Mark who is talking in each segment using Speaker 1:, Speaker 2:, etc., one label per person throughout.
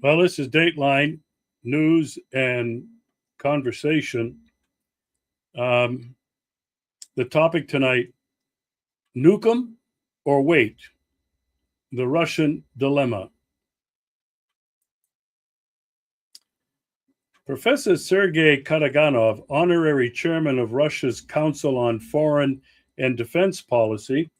Speaker 1: Well, this is Dateline News and Conversation. Um, the topic tonight: nuke 'em or wait? The Russian dilemma. Professor Sergei Karaganov, honorary chairman of Russia's Council on Foreign and Defense Policy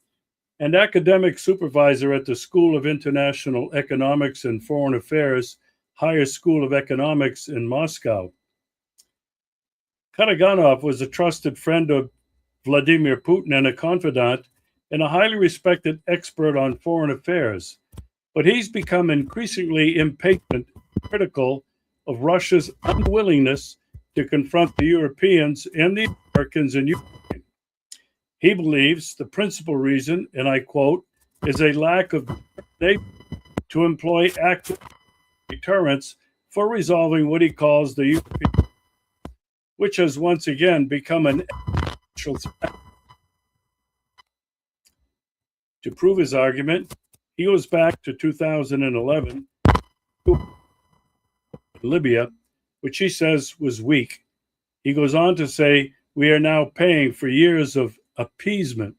Speaker 1: and academic supervisor at the School of International Economics and Foreign Affairs, Higher School of Economics in Moscow. Karaganov was a trusted friend of Vladimir Putin and a confidant and a highly respected expert on foreign affairs. But he's become increasingly impatient and critical of Russia's unwillingness to confront the Europeans and the Americans in Ukraine. He believes the principal reason, and I quote, is a lack of determination to employ active deterrence for resolving what he calls the European, which has once again become an existential threat. To prove his argument, he goes back to 2011, Libya, which he says was weak. He goes on to say, we are now paying for years of appeasement.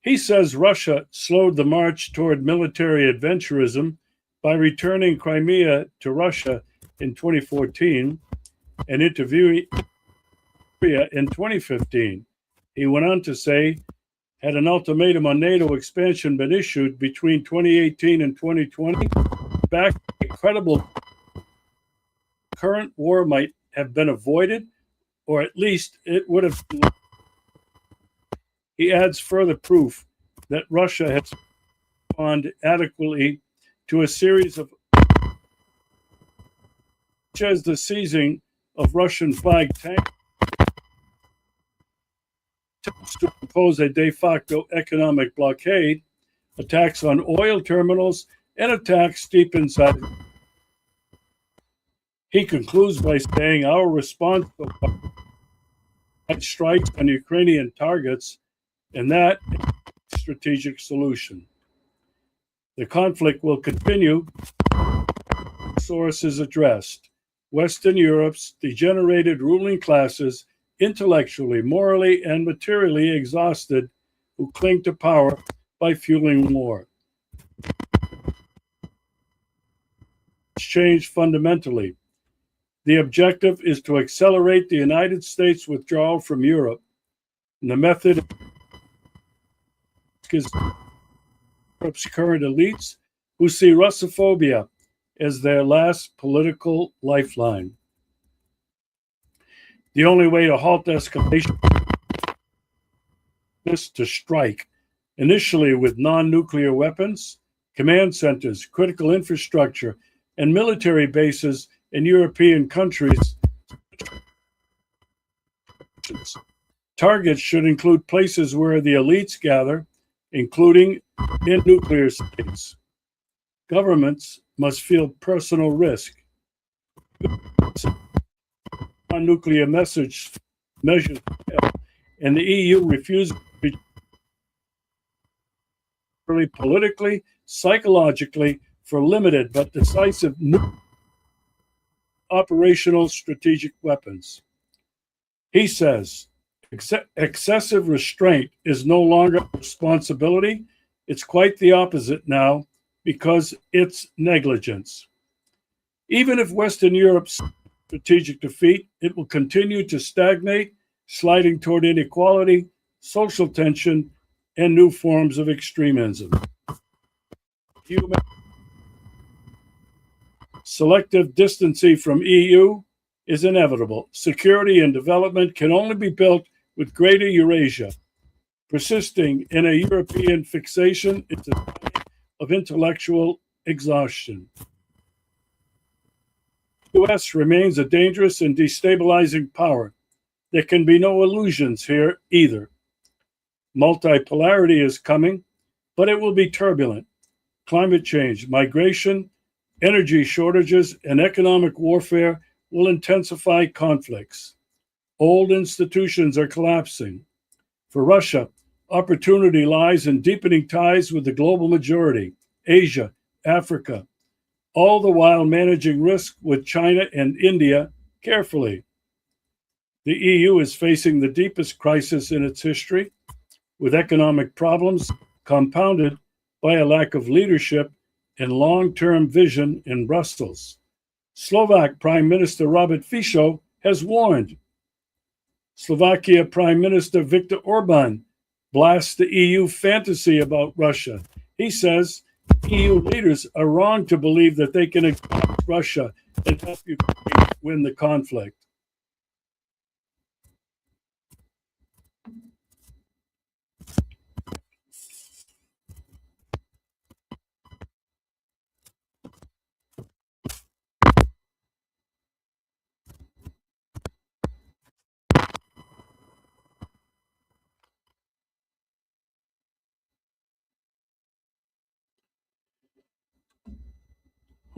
Speaker 1: He says Russia slowed the march toward military adventurism by returning Crimea to Russia in 2014 and interviewing Korea in 2015. He went on to say, had an ultimatum on NATO expansion been issued between 2018 and 2020, back a credible current war might have been avoided, or at least it would have. He adds further proof that Russia has responded adequately to a series of, such as the seizing of Russian flagged tanks to impose a de facto economic blockade, attacks on oil terminals, and attacks deep inside. He concludes by saying our response to strikes on Ukrainian targets, and that is a strategic solution. The conflict will continue. Sources addressed. Western Europe's degenerated ruling classes, intellectually, morally, and materially exhausted, who cling to power by fueling war. It's changed fundamentally. The objective is to accelerate the United States withdrawal from Europe. And the method is Europe's current elites who see Russophobia as their last political lifeline. The only way to halt escalation is to strike, initially with non-nuclear weapons, command centers, critical infrastructure, and military bases in European countries. Targets should include places where the elites gather, including in nuclear states. Governments must feel personal risk. Nuclear measures, and the EU refuses to be politically, psychologically, for limited but decisive operational strategic weapons. He says, excessive restraint is no longer a responsibility. It's quite the opposite now because it's negligence. Even if Western Europe's strategic defeat, it will continue to stagnate, sliding toward inequality, social tension, and new forms of extremism. Selective distancing from EU is inevitable. Security and development can only be built with greater Eurasia. Persisting in a European fixation is a sign of intellectual exhaustion. The US remains a dangerous and destabilizing power. There can be no illusions here either. Multipolarity is coming, but it will be turbulent. Climate change, migration, energy shortages, and economic warfare will intensify conflicts. Old institutions are collapsing. For Russia, opportunity lies in deepening ties with the global majority, Asia, Africa, all the while managing risk with China and India carefully. The EU is facing the deepest crisis in its history, with economic problems compounded by a lack of leadership and long term vision in Brussels. Slovak Prime Minister Robert Fico has warned. Slovakia Prime Minister Viktor Orban blasts the EU fantasy about Russia. He says EU leaders are wrong to believe that they can attack Russia and help Ukraine win the conflict.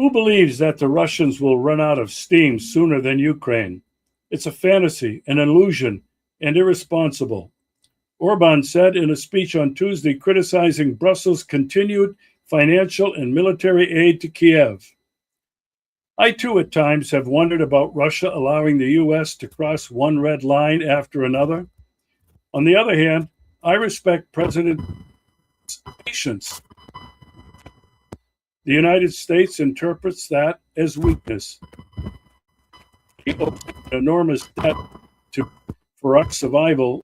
Speaker 1: Who believes that the Russians will run out of steam sooner than Ukraine? It's a fantasy, an illusion, and irresponsible. Orban said in a speech on Tuesday criticizing Brussels' continued financial and military aid to Kiev. I too at times have wondered about Russia allowing the US to cross one red line after another. On the other hand, I respect President Trump's patience. The United States interprets that as weakness. He owes an enormous debt for our survival